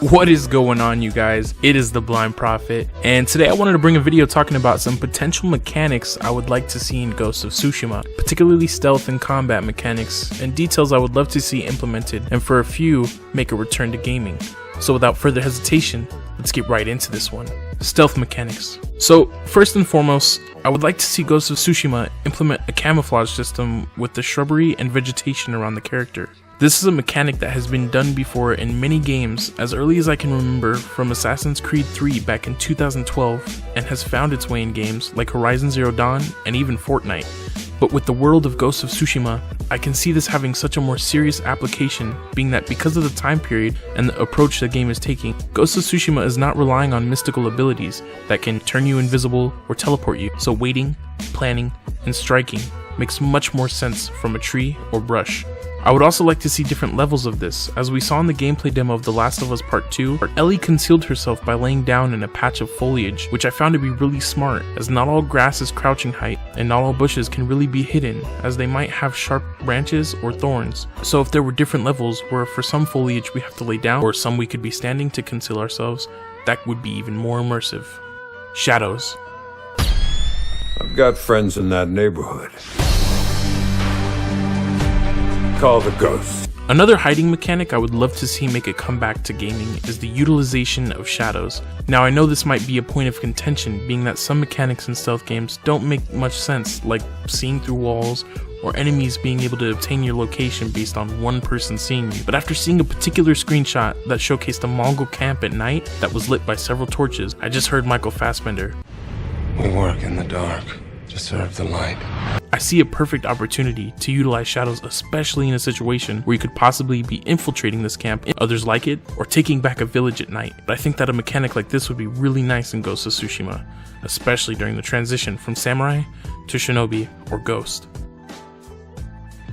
What is going on, you guys? It is the Blind Prophet, and today I wanted to bring a video talking about some potential mechanics I would like to see in Ghost of Tsushima, particularly stealth and combat mechanics, and details I would love to see implemented, and for a few, make a return to gaming. So without further hesitation, let's get right into this one. Stealth mechanics. So first and foremost, I would like to see Ghost of Tsushima implement a camouflage system with the shrubbery and vegetation around the character. This is a mechanic that has been done before in many games as early as I can remember, from Assassin's Creed 3 back in 2012, and has found its way in games like Horizon Zero Dawn and even Fortnite. But with the world of Ghost of Tsushima, I can see this having such a more serious application, being that because of the time period and the approach the game is taking, Ghost of Tsushima is not relying on mystical abilities that can turn you invisible or teleport you, so waiting, planning, and striking makes much more sense from a tree or brush. I would also like to see different levels of this, as we saw in the gameplay demo of The Last of Us Part 2, where Ellie concealed herself by laying down in a patch of foliage, which I found to be really smart, as not all grass is crouching height, and not all bushes can really be hidden, as they might have sharp branches or thorns. So if there were different levels where for some foliage we have to lay down, or some we could be standing to conceal ourselves, that would be even more immersive. Shadows. I've got friends in that neighborhood. Call the ghost. Another hiding mechanic I would love to see make a comeback to gaming is the utilization of shadows. Now I know this might be a point of contention, being that some mechanics in stealth games don't make much sense, like seeing through walls or enemies being able to obtain your location based on one person seeing you. But after seeing a particular screenshot that showcased a Mongol camp at night that was lit by several torches, I just heard Michael Fassbender. We work in the dark to serve the light. I see a perfect opportunity to utilize shadows, especially in a situation where you could possibly be infiltrating this camp, others like it, or taking back a village at night. But I think that a mechanic like this would be really nice in Ghost of Tsushima, especially during the transition from samurai to shinobi or ghost.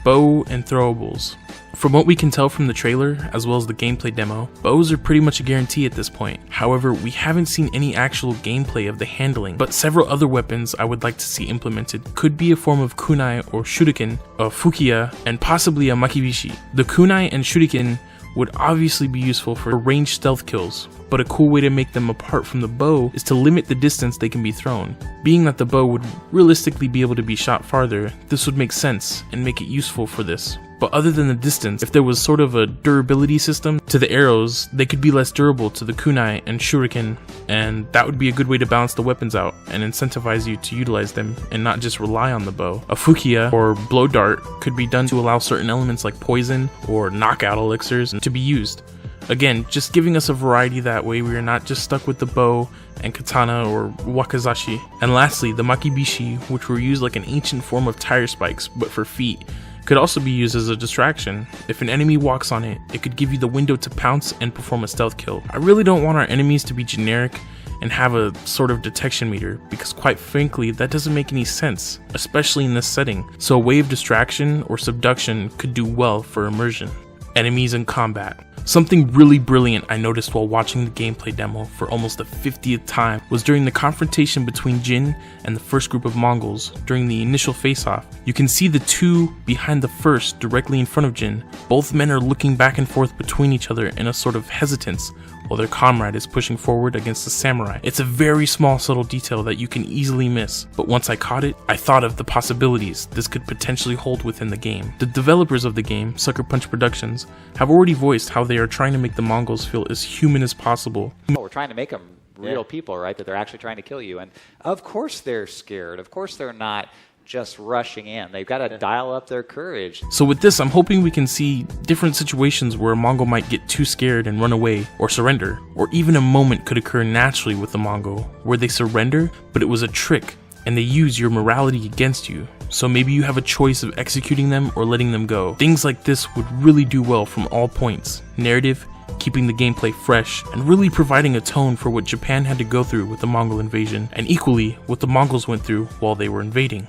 Bow and throwables. From what we can tell from the trailer, as well as the gameplay demo, bows are pretty much a guarantee at this point. However, we haven't seen any actual gameplay of the handling, but several other weapons I would like to see implemented could be a form of kunai or shuriken, a fukiya, and possibly a makibishi. The kunai and shuriken would obviously be useful for ranged stealth kills, but a cool way to make them apart from the bow is to limit the distance they can be thrown. Being that the bow would realistically be able to be shot farther, this would make sense and make it useful for this. But other than the distance, if there was sort of a durability system to the arrows, they could be less durable to the kunai and shuriken, and that would be a good way to balance the weapons out and incentivize you to utilize them and not just rely on the bow. A fukiya or blow dart could be done to allow certain elements like poison or knockout elixirs to be used. Again, just giving us a variety, that way we are not just stuck with the bow and katana or wakizashi. And lastly, the makibishi, which were used like an ancient form of tire spikes but for feet, could also be used as a distraction. If an enemy walks on it, it could give you the window to pounce and perform a stealth kill. I really don't want our enemies to be generic and have a sort of detection meter, because quite frankly that doesn't make any sense, especially in this setting. So a way of distraction or subduction could do well for immersion. Enemies in combat. Something really brilliant I noticed while watching the gameplay demo for almost the 50th time was during the confrontation between Jin and the first group of Mongols during the initial face-off. You can see the two behind the first directly in front of Jin. Both men are looking back and forth between each other in a sort of hesitance while their comrade is pushing forward against the samurai. It's a very small subtle detail that you can easily miss, but once I caught it, I thought of the possibilities this could potentially hold within the game. The developers of the game, Sucker Punch Productions, have already voiced how they are trying to make the Mongols feel as human as possible. We're trying to make them real people, right? That they're actually trying to kill you. And of course they're scared. Of course they're not just rushing in. They've got to dial up their courage. So with this, I'm hoping we can see different situations where a Mongol might get too scared and run away or surrender. Or even a moment could occur naturally with the Mongol where they surrender, but it was a trick and they use your morality against you. So maybe you have a choice of executing them or letting them go. Things like this would really do well from all points. Narrative, keeping the gameplay fresh, and really providing a tone for what Japan had to go through with the Mongol invasion, and equally what the Mongols went through while they were invading.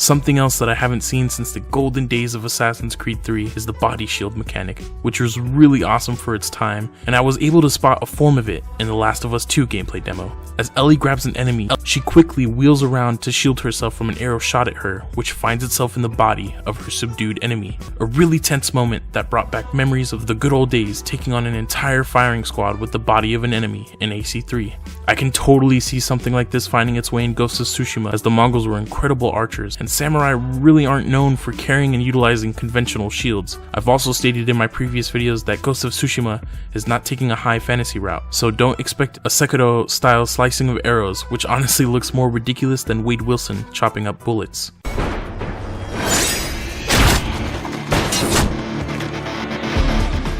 Something else that I haven't seen since the golden days of Assassin's Creed 3 is the body shield mechanic, which was really awesome for its time, and I was able to spot a form of it in the Last of Us 2 gameplay demo. As Ellie grabs an enemy, she quickly wheels around to shield herself from an arrow shot at her, which finds itself in the body of her subdued enemy. A really tense moment that brought back memories of the good old days taking on an entire firing squad with the body of an enemy in AC3. I can totally see something like this finding its way in Ghost of Tsushima, as the Mongols were incredible archers, and samurai really aren't known for carrying and utilizing conventional shields. I've also stated in my previous videos that Ghost of Tsushima is not taking a high fantasy route, so don't expect a Sekiro style slicing of arrows, which honestly looks more ridiculous than Wade Wilson chopping up bullets.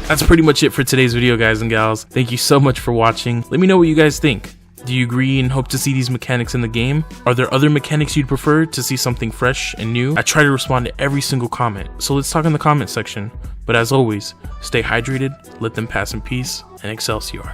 That's pretty much it for today's video, guys and gals. Thank you so much for watching. Let me know what you guys think. Do you agree and hope to see these mechanics in the game? Are there other mechanics you'd prefer to see something fresh and new? I try to respond to every single comment, so let's talk in the comment section. But as always, stay hydrated, let them pass in peace, and Excelsior.